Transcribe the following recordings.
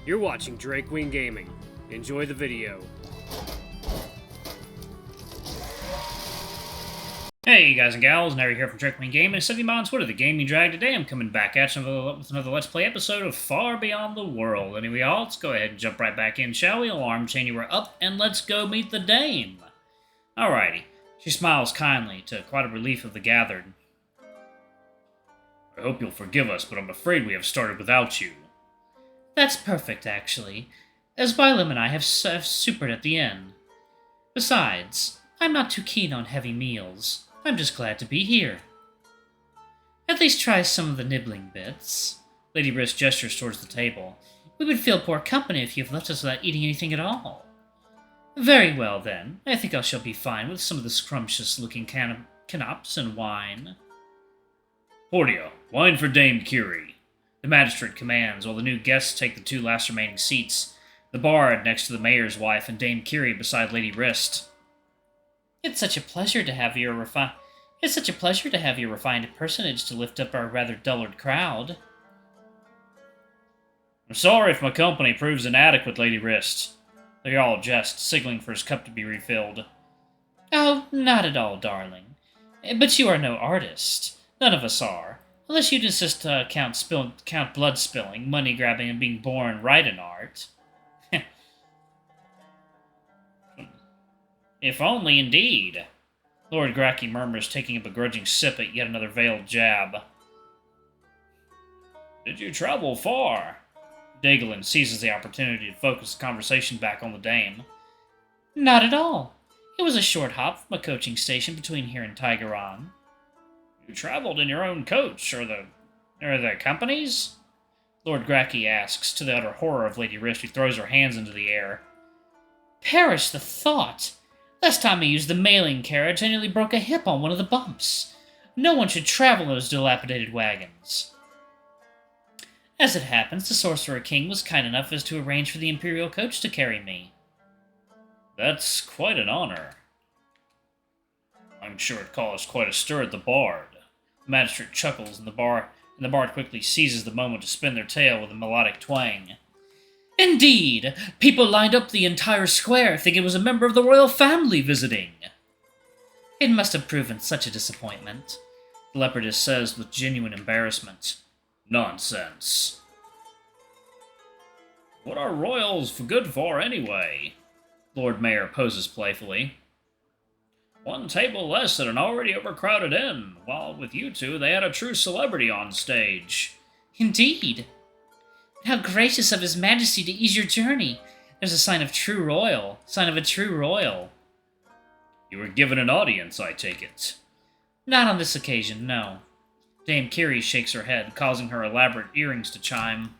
You're watching Drake Wing Gaming. Enjoy the video. Hey guys and gals, Nary here from Drake Wing Gaming, and City on Twitter, the Gaming Drag. Today I'm coming back at you with another Let's Play episode of Far Beyond the World. Anyway, y'all, let's go ahead and jump right back in, shall we? Alarm chain, you are up, and let's go meet the dame. Alrighty. She smiles kindly, to quite a relief of the gathered. I hope you'll forgive us, but I'm afraid we have started without you. That's perfect, actually, as Bylum and I have supered at the inn. Besides, I'm not too keen on heavy meals. I'm just glad to be here. At least try some of the nibbling bits. Lady Rias gestures towards the table. We would feel poor company if you've left us without eating anything at all. Very well, then. I think I shall be fine with some of the scrumptious-looking canops and wine. Portia, wine for Dame Curie. The magistrate commands, while the new guests take the two last remaining seats, the bard next to the mayor's wife and Dame Curie beside Lady Rias. It's such a pleasure to have your refined personage to lift up our rather dullard crowd. I'm sorry if my company proves inadequate, Lady Rias. They all jest, signaling for his cup to be refilled. Oh, not at all, darling. But you are no artist. None of us are. Unless you'd insist count blood spilling, money grabbing, and being born right in art. If only, indeed. Lord Gracky murmurs, taking a begrudging sip at yet another veiled jab. Did you travel far? Dagelin seizes the opportunity to focus the conversation back on the dame. Not at all. It was a short hop from a coaching station between here and Tigeron. You traveled in your own coach, or the company's? Lord Gracky asks, to the utter horror of Lady Rias, who throws her hands into the air. Perish the thought! Last time I used the mailing carriage, I nearly broke a hip on one of the bumps. No one should travel in those dilapidated wagons. As it happens, the Sorcerer King was kind enough as to arrange for the Imperial coach to carry me. That's quite an honor. I'm sure it caused quite a stir at the bard. The magistrate chuckles, and the bard quickly seizes the moment to spin their tale with a melodic twang. Indeed! People lined up the entire square, thinking it was a member of the royal family visiting. It must have proven such a disappointment, the leopardess says with genuine embarrassment. Nonsense. What are royals for good for, anyway? Lord Mayor poses playfully. One table less at an already overcrowded inn, while with you two they had a true celebrity on stage. Indeed. How gracious of His Majesty to ease your journey. There's a sign of a true royal. You were given an audience, I take it. Not on this occasion, no. Dame Curie shakes her head, causing her elaborate earrings to chime.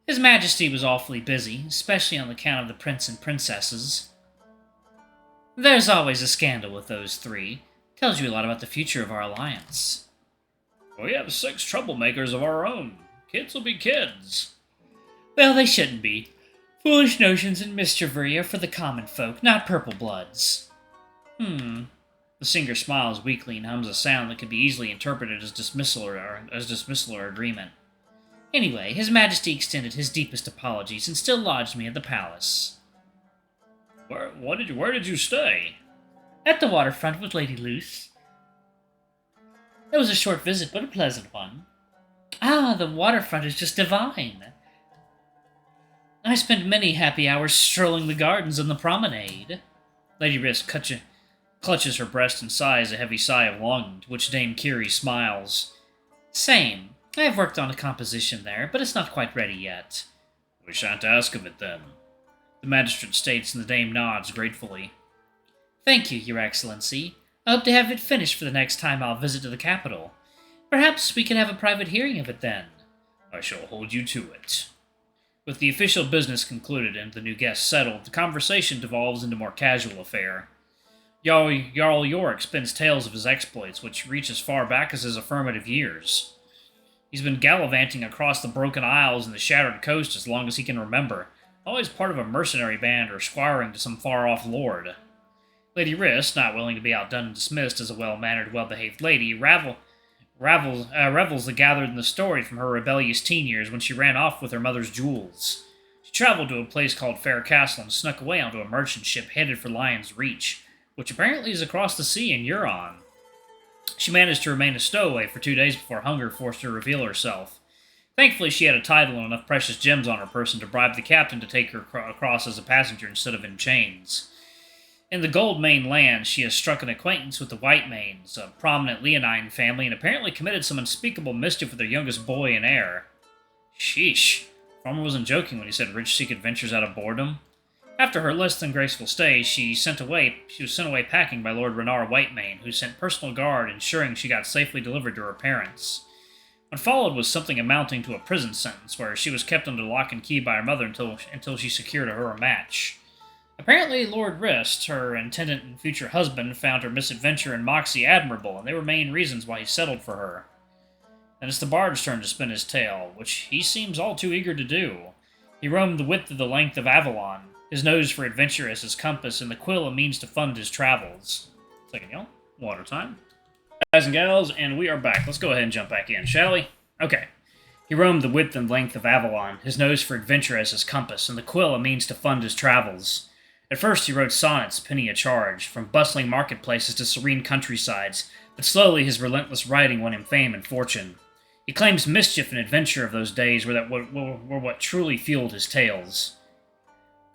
His Majesty was awfully busy, especially on account of the prince and princesses. There's always a scandal with those three. Tells you a lot about the future of our alliance. We have 6 troublemakers of our own. Kids will be kids. Well, they shouldn't be. Foolish notions and mischievry are for the common folk, not purple bloods. The singer smiles weakly and hums a sound that could be easily interpreted as dismissal or agreement. Anyway, His Majesty extended his deepest apologies and still lodged me at the palace. Where did you stay? At the waterfront with Lady Luce. It was a short visit, but a pleasant one. Ah, the waterfront is just divine. I spent many happy hours strolling the gardens and the promenade. Lady Rias clutches her breast and sighs a heavy sigh of longing, to which Dame Curie smiles. Same. I have worked on a composition there, but it's not quite ready yet. We shan't ask of it, then. The magistrate states, and the dame nods gratefully. Thank you, Your Excellency. I hope to have it finished for the next time I'll visit to the capital. Perhaps we can have a private hearing of it then. I shall hold you to it. With the official business concluded and the new guests settled, the conversation devolves into a more casual affair. Jarl Yorick spins tales of his exploits, which reach as far back as his affirmative years. He's been gallivanting across the Broken Isles and the Shattered Coast as long as he can remember, always part of a mercenary band or squiring to some far-off lord. Lady Rias, not willing to be outdone and dismissed as a well-mannered, well-behaved lady, revels that gathered in the story from her rebellious teen years when she ran off with her mother's jewels. She traveled to a place called Fair Castle and snuck away onto a merchant ship headed for Lion's Reach, which apparently is across the sea in Euron. She managed to remain a stowaway for 2 days before hunger forced her to reveal herself. Thankfully, she had a title and enough precious gems on her person to bribe the captain to take her across as a passenger instead of in chains. In the Goldmane lands, she has struck an acquaintance with the Whitemanes, a prominent Leonine family, and apparently committed some unspeakable mischief with their youngest boy and heir. Sheesh. Farmer wasn't joking when he said rich seek adventures out of boredom. After her less than graceful stay, she was sent away packing by Lord Renar Whitemane, who sent personal guard ensuring she got safely delivered to her parents. What followed was something amounting to a prison sentence, where she was kept under lock and key by her mother until she secured her a match. Apparently, Lord Rist, her intendant and future husband, found her misadventure and moxie admirable, and they were main reasons why he settled for her. Then it's the bard's turn to spin his tale, which he seems all too eager to do. He roamed the width of the length of Avalon, his nose for adventure as his compass, and the quill a means to fund his travels. Second, y'all. Water time. Guys and gals, and we are back. Let's go ahead and jump back in, shall we? Okay. He roamed the width and length of Avalon, his nose for adventure as his compass, and the quill a means to fund his travels. At first he wrote sonnets, penny a charge, from bustling marketplaces to serene countrysides, but slowly his relentless writing won him fame and fortune. He claims mischief and adventure of those days were what truly fueled his tales.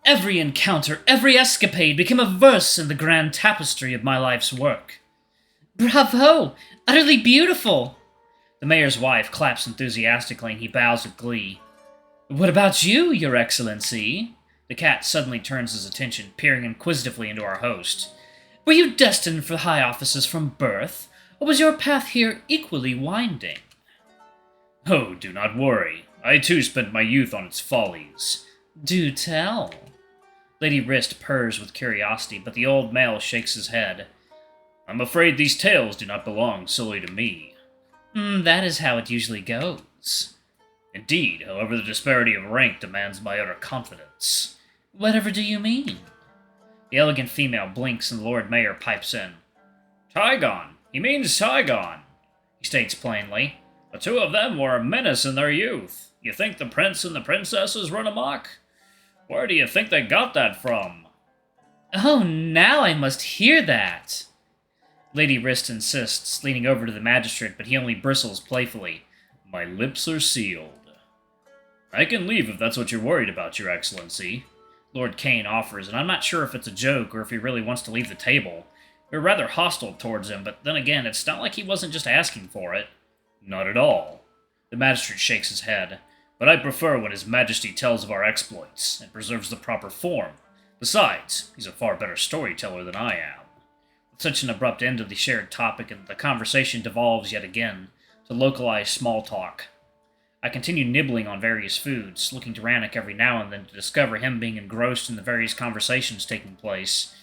Every encounter, every escapade became a verse in the grand tapestry of my life's work. Bravo! Utterly beautiful! The mayor's wife claps enthusiastically and he bows with glee. What about you, Your Excellency? The cat suddenly turns his attention, peering inquisitively into our host. Were you destined for high offices from birth, or was your path here equally winding? Oh, do not worry. I too spent my youth on its follies. Do tell. Lady Rist purrs with curiosity, but the old male shakes his head. I'm afraid these tales do not belong solely to me. That is how it usually goes. Indeed, however, the disparity of rank demands my utter confidence. Whatever do you mean? The elegant female blinks and the Lord Mayor pipes in. Tygon. He means Tygon, he states plainly. The two of them were a menace in their youth. You think the prince and the princesses run amok? Where do you think they got that from? Oh, now I must hear that. Lady Rist insists, leaning over to the magistrate, but he only bristles playfully. My lips are sealed. I can leave if that's what you're worried about, Your Excellency. Lord Kane offers, and I'm not sure if it's a joke or if he really wants to leave the table. We're rather hostile towards him, but then again, it's not like he wasn't just asking for it. Not at all. The magistrate shakes his head. But I prefer when His Majesty tells of our exploits, and preserves the proper form. Besides, he's a far better storyteller than I am. With such an abrupt end to the shared topic, and the conversation devolves yet again to localized small talk. I continue nibbling on various foods, looking to Ranok every now and then to discover him being engrossed in the various conversations taking place.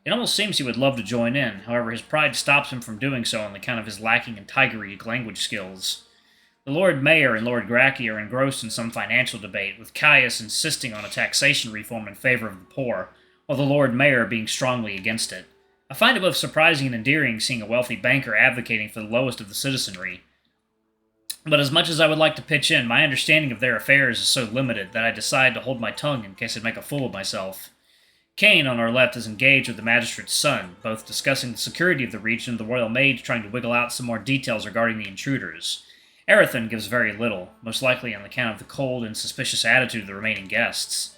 It almost seems he would love to join in, however his pride stops him from doing so on account of his lacking in tigery language skills. The Lord Mayor and Lord Graki are engrossed in some financial debate, with Caius insisting on a taxation reform in favor of the poor, while the Lord Mayor being strongly against it. I find it both surprising and endearing seeing a wealthy banker advocating for the lowest of the citizenry. But as much as I would like to pitch in, my understanding of their affairs is so limited that I decide to hold my tongue in case I make a fool of myself. Kane, on our left, is engaged with the magistrate's son, both discussing the security of the region and the royal mage trying to wiggle out some more details regarding the intruders. Erethan gives very little, most likely on account of the cold and suspicious attitude of the remaining guests.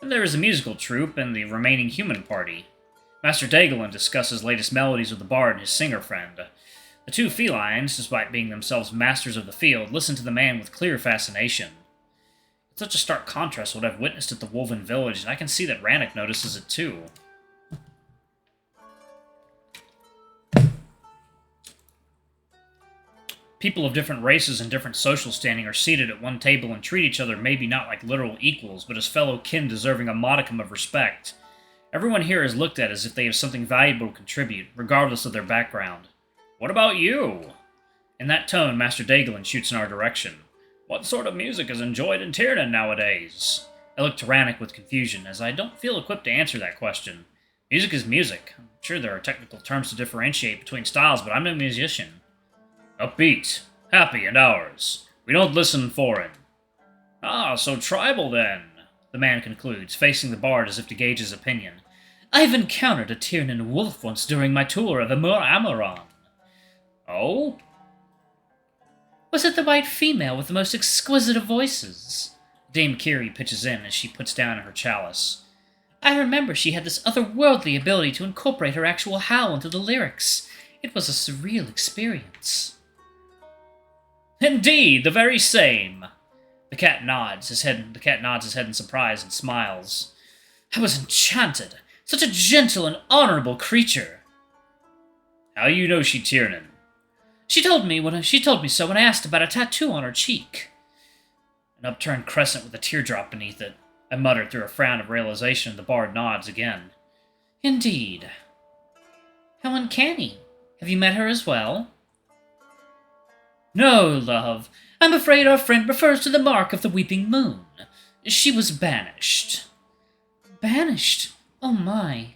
Then there is the musical troupe and the remaining human party. Master Dagelin discusses latest melodies with the bard and his singer friend. The two felines, despite being themselves masters of the field, listen to the man with clear fascination. It's such a stark contrast to what I've witnessed at the Wolven village, and I can see that Ranok notices it too. People of different races and different social standing are seated at one table and treat each other maybe not like literal equals, but as fellow kin deserving a modicum of respect. Everyone here is looked at as if they have something valuable to contribute, regardless of their background. What about you? In that tone, Master Dagelin shoots in our direction. What sort of music is enjoyed in Tiernan nowadays? I look to Ranok with confusion, as I don't feel equipped to answer that question. Music is music. I'm sure there are technical terms to differentiate between styles, but I'm no musician. Upbeat, happy, and ours. We don't listen foreign. Ah, so tribal then, the man concludes, facing the bard as if to gauge his opinion. I've encountered a Tiernan wolf once during my tour of the Mur Amaron. Oh? Was it the white female with the most exquisite of voices? Dame Kiri pitches in as she puts down her chalice. I remember she had this otherworldly ability to incorporate her actual howl into the lyrics. It was a surreal experience. Indeed, the very same. The cat nods his head in surprise and smiles. I was enchanted. Such a gentle and honorable creature. How you know she Tiernan? She told me so when I asked about a tattoo on her cheek. An upturned crescent with a teardrop beneath it. I muttered through a frown of realization, and the bard nods again. Indeed. How uncanny. Have you met her as well? No, love. I'm afraid our friend refers to the mark of the weeping moon. She was banished. Banished? Oh my.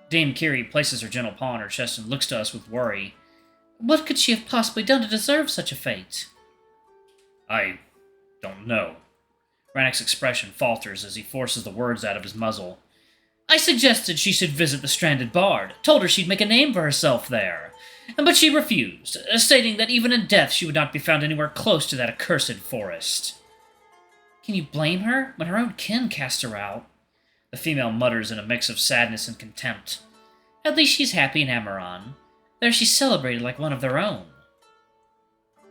Dame Kiri places her gentle paw on her chest and looks to us with worry. What could she have possibly done to deserve such a fate? I don't know. Ranok's expression falters as he forces the words out of his muzzle. I suggested she should visit the stranded bard, told her she'd make a name for herself there. But she refused, stating that even in death she would not be found anywhere close to that accursed forest. Can you blame her when her own kin cast her out? The female mutters in a mix of sadness and contempt. At least she's happy in Amaron. There she's celebrated like one of their own.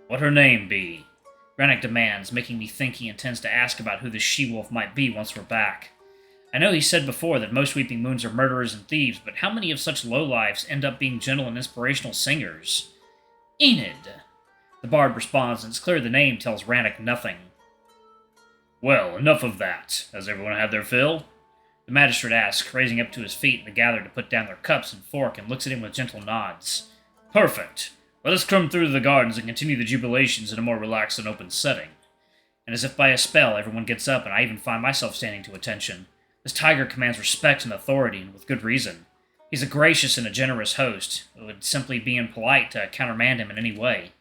What her name be? Ranok demands, making me think he intends to ask about who the she-wolf might be once we're back. I know he said before that most weeping moons are murderers and thieves, but how many of such lowlifes end up being gentle and inspirational singers? Enid. The bard responds, and it's clear the name tells Ranok nothing. Well, enough of that. Has everyone had their fill? The magistrate asks, raising up to his feet and the gathered to put down their cups and fork, and looks at him with gentle nods. Perfect. Let us come through to the gardens and continue the jubilations in a more relaxed and open setting. And as if by a spell, everyone gets up, and I even find myself standing to attention. This tiger commands respect and authority, and with good reason. He's a gracious and a generous host. It would simply be impolite to countermand him in any way.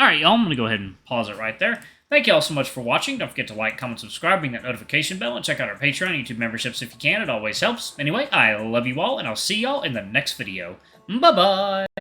Alright, y'all, I'm going to go ahead and pause it right there. Thank you all so much for watching. Don't forget to like, comment, subscribe, ring that notification bell, and check out our Patreon and YouTube memberships if you can. It always helps. Anyway, I love you all, and I'll see y'all in the next video. Bye-bye!